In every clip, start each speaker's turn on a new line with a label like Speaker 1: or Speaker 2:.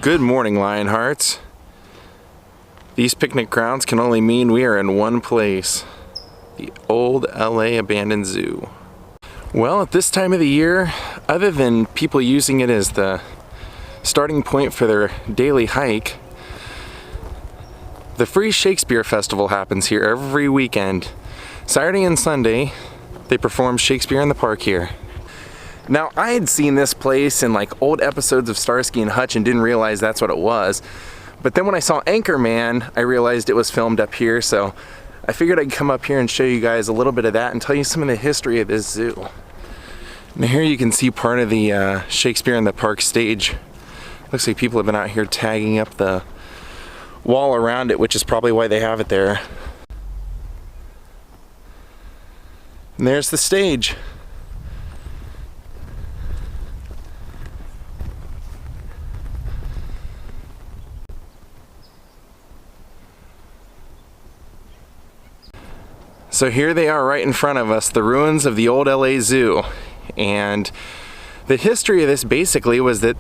Speaker 1: Good morning, Lionhearts. These picnic grounds can only mean we are in one place, the old LA abandoned zoo. Well, at this time of the year, other than people using it as the starting point for their daily hike, the free Shakespeare festival happens here every weekend. Saturday and Sunday, they perform Shakespeare in the park here. Now, I had seen this place in like old episodes of Starsky and Hutch and didn't realize that's what it was. But then when I saw ANCHORMAN, I realized it was filmed up here, so I figured I'd come up here and show you guys a little bit of that and tell you some of the history of this zoo. Now here you can see part of the Shakespeare in the Park stage. Looks like people have been out here tagging up the wall around it, which is probably why they have it there. And there's the stage. So here they are right in front of us, the ruins of the old LA Zoo. And the history of this basically was that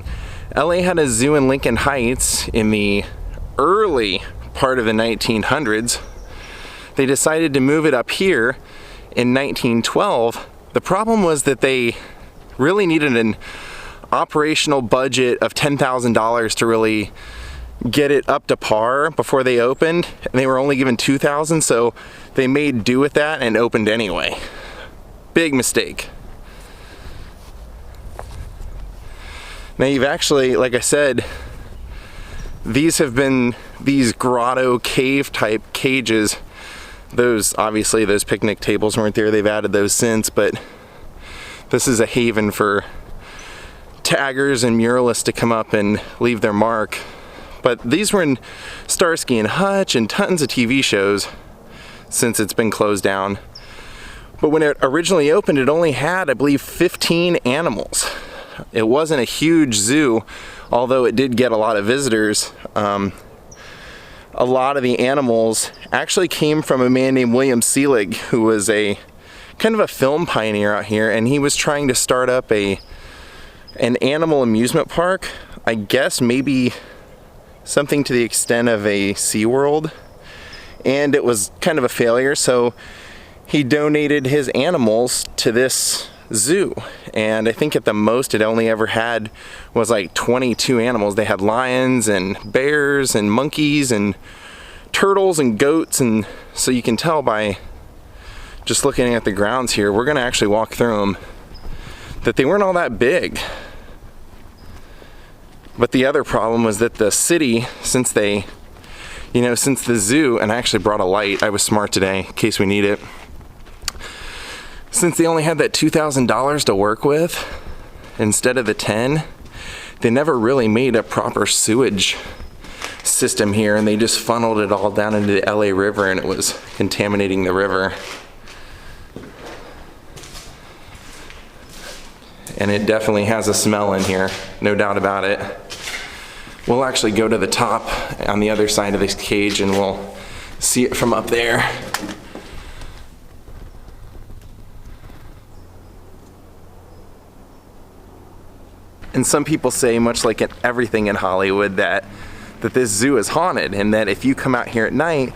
Speaker 1: LA had a zoo in Lincoln Heights in the early part of the 1900s. They decided to move it up here in 1912. The problem was that they really needed an operational budget of $10,000 to really get it up to par before they opened, and they were only given $2,000, so they made do with that and opened anyway. Big mistake. Now you've actually, like I said, these have been these grotto cave type cages. Those, obviously those picnic tables weren't there, they've added those since, but this is a haven for taggers and muralists to come up and leave their mark. But these were in Starsky and Hutch and tons of TV shows since it's been closed down. But when it originally opened, it only had, I believe, 15 animals. It wasn't a huge zoo, although it did get a lot of visitors. A lot of the animals actually came from a man named William Selig, who was a kind of a film pioneer out here, and he was trying to start up an animal amusement park. I guess maybe something to the extent of a SeaWorld, and it was kind of a failure, so he donated his animals to this zoo, and I think at the most it only ever had was like 22 animals. They had lions and bears and monkeys and turtles and goats, and so you can tell by just looking at the grounds here, we're gonna actually walk through them, that they weren't all that big. But the other problem was that the city, since the zoo, and I actually brought a light, I was smart today in case we need it. Since they only had that $2,000 to work with instead of the 10, they never really made a proper sewage system here, and they just funneled it all down into the LA River, and it was contaminating the river. And it definitely has a smell in here, no doubt about it. We'll actually go to the top on the other side of this cage and we'll see it from up there. And some people say, much like everything in Hollywood, that this zoo is haunted, and that if you come out here at night,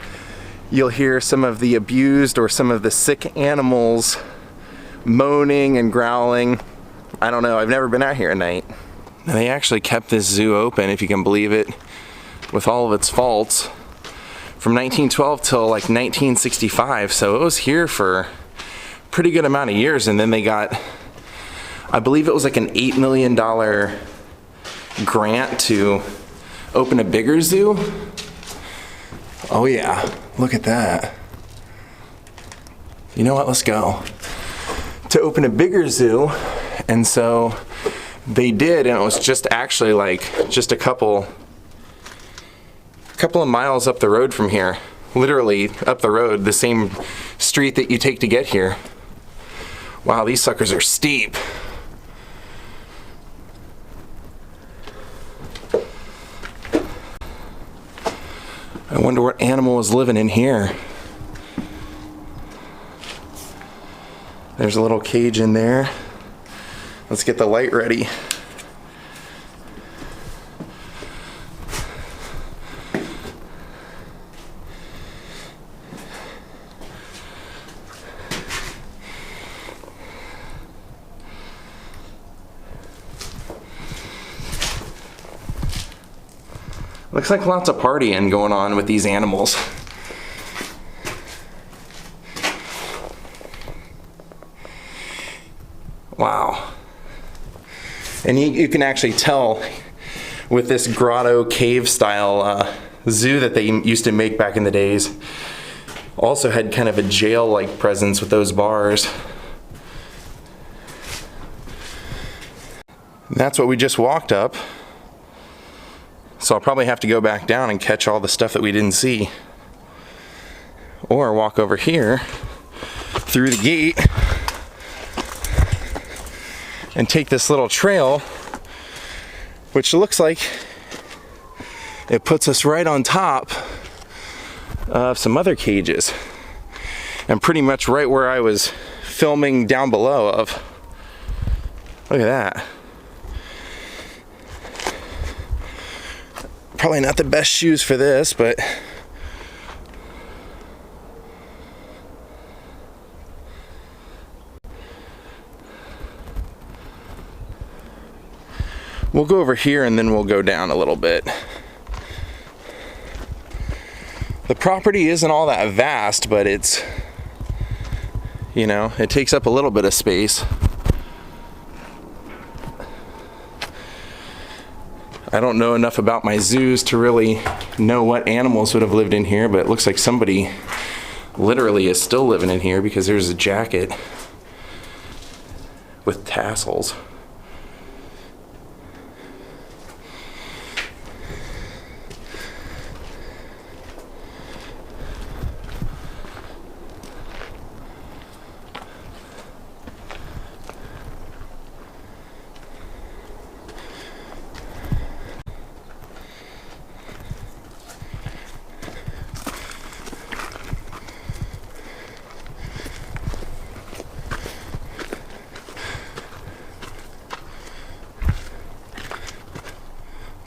Speaker 1: you'll hear some of the abused or some of the sick animals moaning and growling. I don't know, I've never been out here at night. And they actually kept this zoo open, if you can believe it, with all of its faults, from 1912 till like 1965. So it was here for a pretty good amount of years, and then they got, I believe it was like an $8 million grant to open a bigger zoo. Oh yeah, look at that. You know what, let's go. To open a bigger zoo, and so they did, and it was just actually like just a couple of miles up the road from here. Literally up the road, the same street that you take to get here. Wow, these suckers are steep. I wonder what animal is living in here. There's a little cage in there. Let's get the light ready. Looks like lots of partying going on with these animals. Wow. And you can actually tell with this grotto cave style zoo that they used to make back in the days, also had kind of a jail-like presence with those bars. And that's what we just walked up. So I'll probably have to go back down and catch all the stuff that we didn't see. Or walk over here through the gate and take this little trail, which looks like it puts us right on top of some other cages. And pretty much right where I was filming down below of. Look at that. Probably not the best shoes for this, but we'll go over here and then we'll go down a little bit. The property isn't all that vast, but it's, you know, it takes up a little bit of space. I don't know enough about my zoos to really know what animals would have lived in here, but it looks like somebody literally is still living in here because there's a jacket with tassels.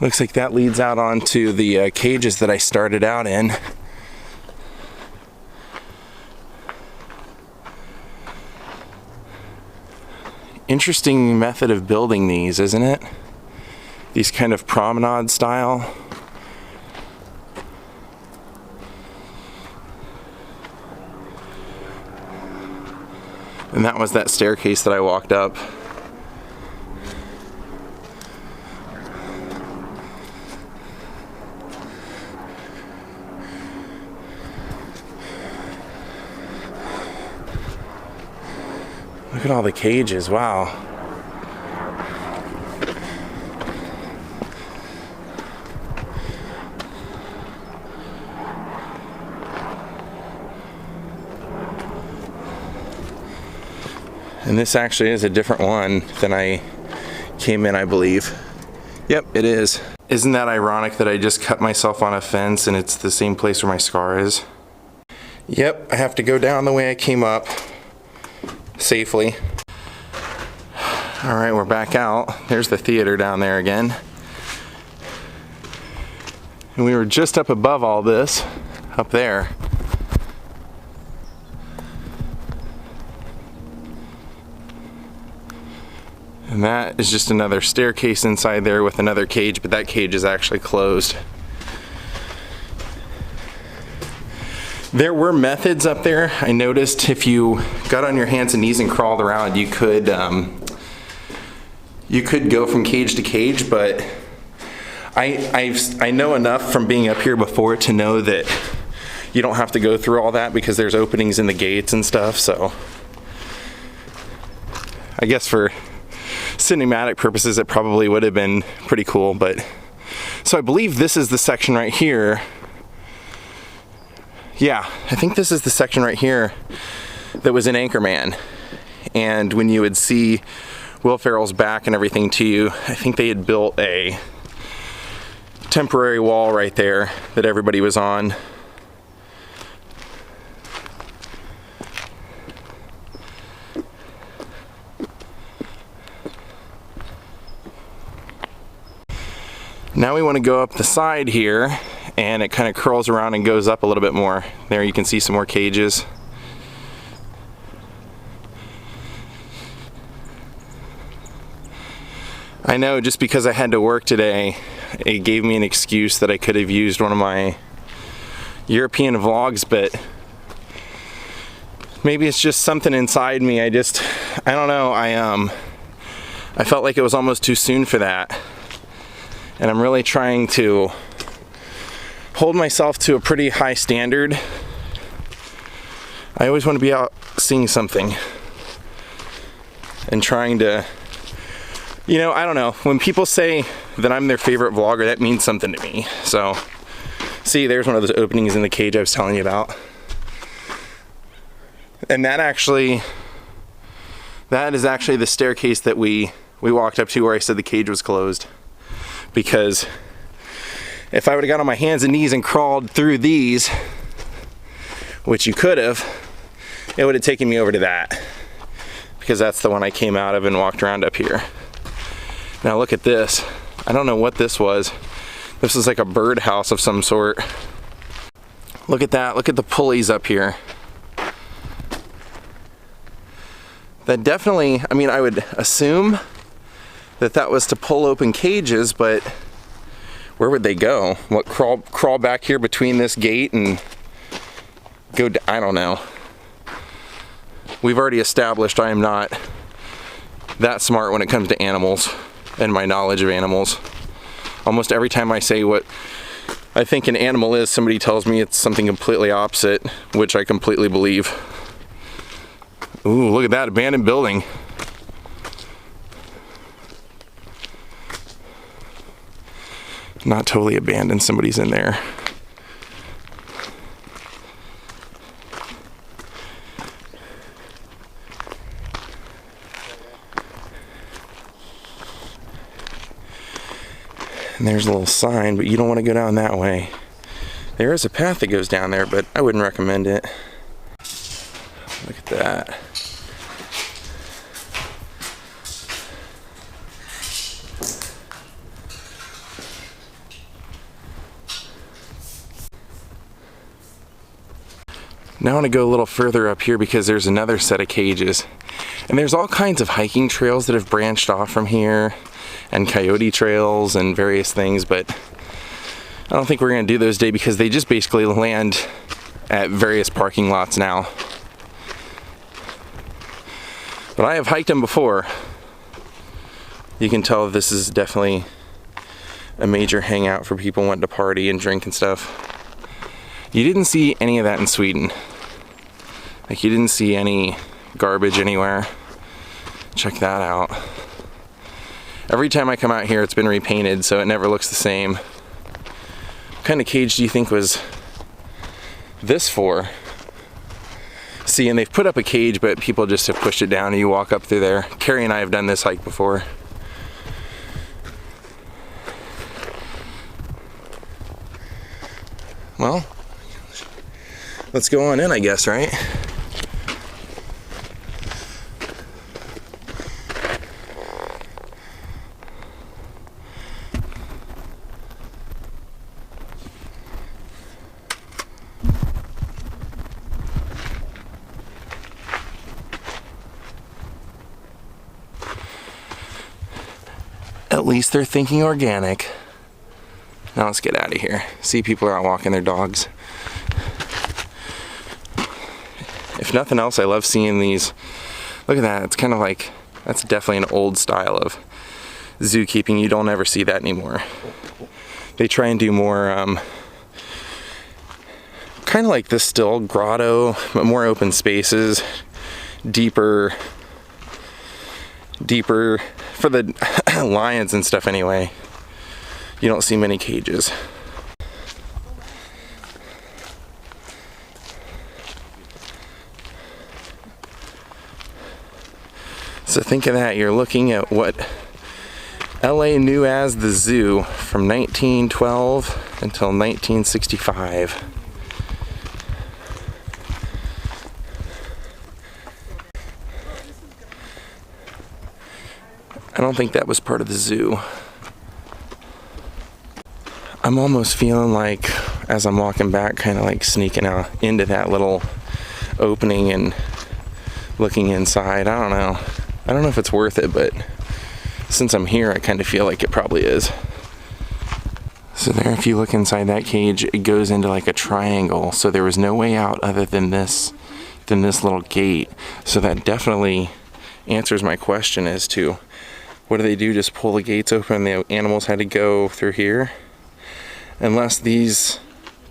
Speaker 1: Looks like that leads out onto the cages that I started out in. Interesting method of building these, isn't it? These kind of promenade style. And that was that staircase that I walked up. Look at all the cages, wow. And this actually is a different one than I came in, I believe. Yep, it is. Isn't that ironic that I just cut myself on a fence and it's the same place where my scar is? Yep, I have to go down the way I came up. Safely. Alright, we're back out. There's the theater down there again. And we were just up above all this, up there. And that is just another staircase inside there with another cage, but that cage is actually closed. There were methods up there. I noticed if you got on your hands and knees and crawled around, you could go from cage to cage, but I know enough from being up here before to know that you don't have to go through all that because there's openings in the gates and stuff, so I guess for cinematic purposes it probably would have been pretty cool. But so I believe this is the section right here. Yeah, I think this is the section right here that was in Anchorman. And when you would see Will Ferrell's back and everything to you, I think they had built a temporary wall right there that everybody was on. Now we want to go up the side here, and it kind of curls around and goes up a little bit more. There you can see some more cages. I know, just because I had to work today, it gave me an excuse that I could have used one of my European vlogs, but maybe it's just something inside me. I don't know, I felt like it was almost too soon for that. And I'm really trying to hold myself to a pretty high standard. I always want to be out seeing something and trying to, you know, I don't know, when people say that I'm their favorite vlogger, that means something to me. So, see, there's one of those openings in the cage I was telling you about. And that is actually the staircase that we walked up to where I said the cage was closed. Because if I would have got on my hands and knees and crawled through these, which you could have, it would have taken me over to that. Because that's the one I came out of and walked around up here. Now look at this. I don't know what this was. This is like a birdhouse of some sort. Look at that. Look at the pulleys up here. That definitely, I mean, I would assume that that was to pull open cages, but where would they go? What, crawl back here between this gate and go, I don't know. We've already established I am not that smart when it comes to animals and my knowledge of animals. Almost every time I say what I think an animal is, somebody tells me it's something completely opposite, which I completely believe. Ooh, look at that abandoned building. Not totally abandoned, somebody's in there. And there's a little sign, but you don't want to go down that way. There is a path that goes down there, but I wouldn't recommend it. Look at that. Now I want to go a little further up here because there's another set of cages. And there's all kinds of hiking trails that have branched off from here, and coyote trails and various things, but I don't think we're going to do those today because they just basically land at various parking lots now. But I have hiked them before. You can tell this is definitely a major hangout for people wanting to party and drink and stuff. You didn't see any of that in Sweden. Like, you didn't see any garbage anywhere. Check that out. Every time I come out here, it's been repainted, so it never looks the same. What kind of cage do you think was this for? See, and they've put up a cage, but people just have pushed it down and you walk up through there. Carrie and I have done this hike before. Well, let's go on in, I guess, right? At least they're thinking organic. Now let's get out of here. See, people are out walking their dogs. If nothing else, I love seeing these. Look at that. It's kind of like, that's definitely an old style of zookeeping. You don't ever see that anymore. They try and do more, kind of like this still, grotto, but more open spaces, deeper for the lions and stuff anyway. You don't see many cages. So think of that, you're looking at what LA knew as the zoo from 1912 until 1965. I don't think that was part of the zoo. I'm almost feeling like, as I'm walking back, kind of like sneaking out into that little opening and looking inside. I don't know if it's worth it, but since I'm here, I kind of feel like it probably is. So there, if you look inside that cage, it goes into like a triangle. So there was no way out other than this little gate. So that definitely answers my question as to what do they do? Just pull the gates open and the animals had to go through here? Unless these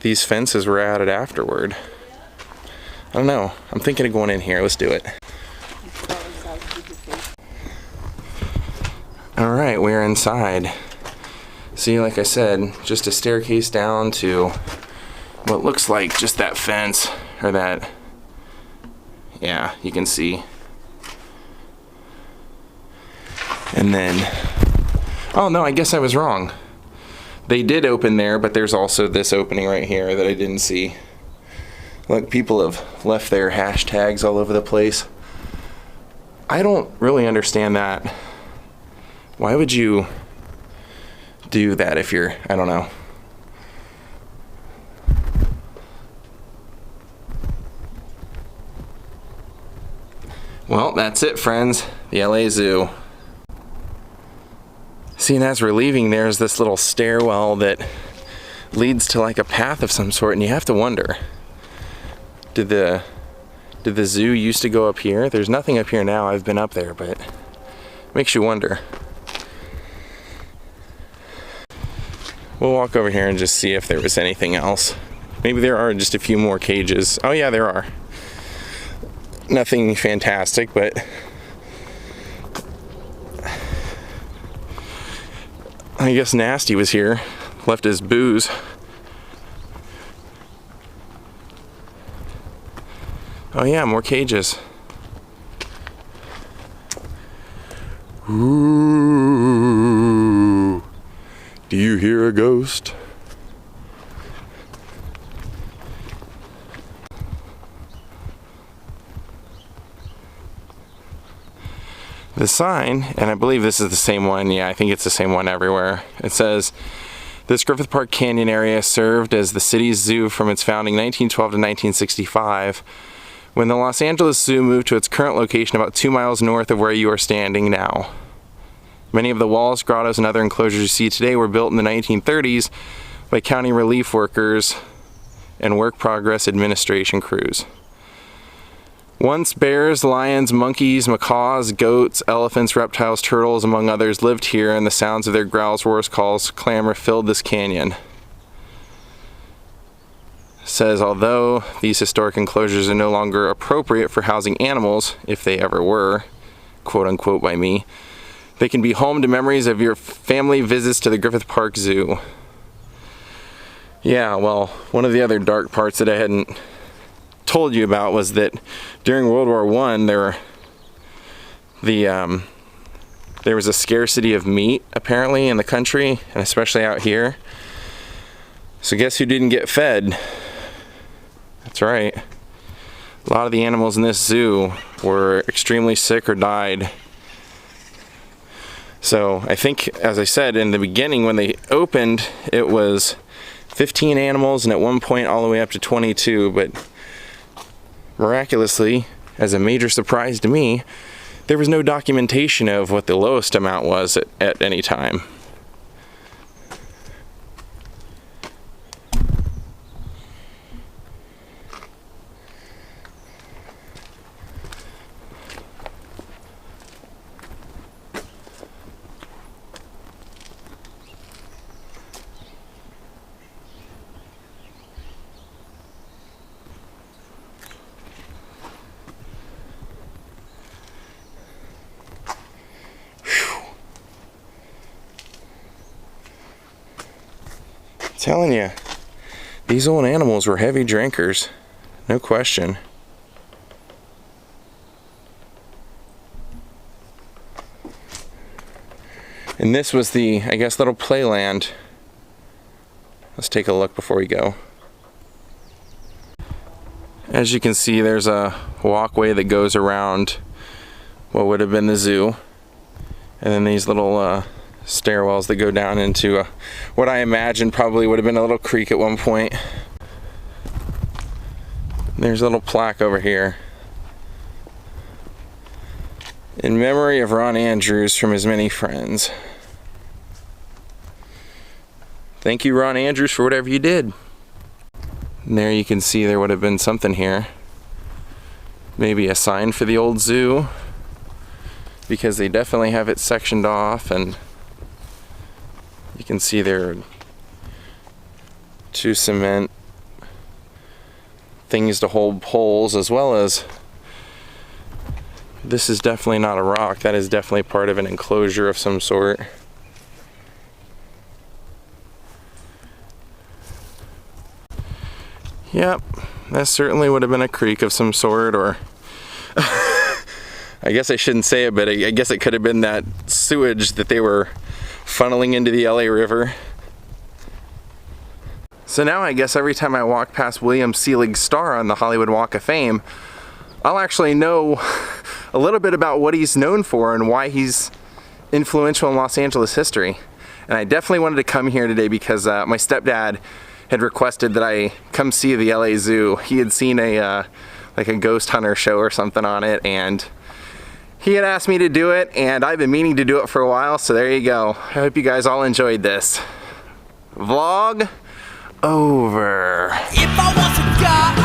Speaker 1: fences were added afterward. I don't know. I'm thinking of going in here. Let's do it. Alright, we're inside. See, like I said, just a staircase down to what looks like just that fence, or that, yeah, you can see. And then, oh no, I guess I was wrong. They did open there, but there's also this opening right here that I didn't see. Look, people have left their hashtags all over the place. I don't really understand that. Why would you do that if you're, I don't know. Well, that's it, friends. The LA Zoo. See, and as we're leaving, there's this little stairwell that leads to like a path of some sort, and you have to wonder, did the zoo used to go up here? There's nothing up here now. I've been up there, but it makes you wonder. We'll walk over here and just see if there was anything else. Maybe there are just a few more cages. Oh yeah, there are. Nothing fantastic, but I guess Nasty was here, left his booze. Oh yeah, more cages. Ooh, do you hear a ghost? The sign, and I believe this is the same one, yeah, I think it's the same one everywhere. It says, this Griffith Park Canyon area served as the city's zoo from its founding 1912 to 1965, when the Los Angeles Zoo moved to its current location about 2 miles north of where you are standing now. Many of the walls, grottos, and other enclosures you see today were built in the 1930s by county relief workers and work progress administration crews. Once bears, lions, monkeys, macaws, goats, elephants, reptiles, turtles, among others lived here, and the sounds of their growls, roars, calls, clamor filled this canyon. It says, although these historic enclosures are no longer appropriate for housing animals, if they ever were, quote unquote by me, they can be home to memories of your family visits to the Griffith Park Zoo. Yeah, well, one of the other dark parts that I hadn't told you about was that during World War I, there was a scarcity of meat apparently in the country, and especially out here. So guess who didn't get fed? That's right. A lot of the animals in this zoo were extremely sick or died. So I think, as I said in the beginning, when they opened, it was 15 animals, and at one point all the way up to 22, but miraculously, as a major surprise to me, there was no documentation of what the lowest amount was at any time. Telling you, these old animals were heavy drinkers, no question. And this was the, I guess, little playland. Let's take a look before we go. As you can see, there's a walkway that goes around what would have been the zoo, and then these little stairwells that go down into what I imagine probably would have been a little creek at one point. There's a little plaque over here. In memory of Ron Andrews from his many friends. Thank you, Ron Andrews, for whatever you did. And there you can see there would have been something here. Maybe a sign for the old zoo, because they definitely have it sectioned off, and you can see there are 2 cement things to hold poles, as well as this is definitely not a rock. That is definitely part of an enclosure of some sort. Yep, that certainly would have been a creek of some sort, or I guess I shouldn't say it, but I guess it could have been that sewage that they were funneling into the LA River. So now I guess every time I walk past William Selig's star on the Hollywood Walk of Fame, I'll actually know a little bit about what he's known for and why he's influential in Los Angeles history. And I definitely wanted to come here today because my stepdad had requested that I come see the LA Zoo. He had seen a like a ghost hunter show or something on it, and he had asked me to do it, and I've been meaning to do it for a while, so there you go. I hope you guys all enjoyed this. Vlog over. If I was a guy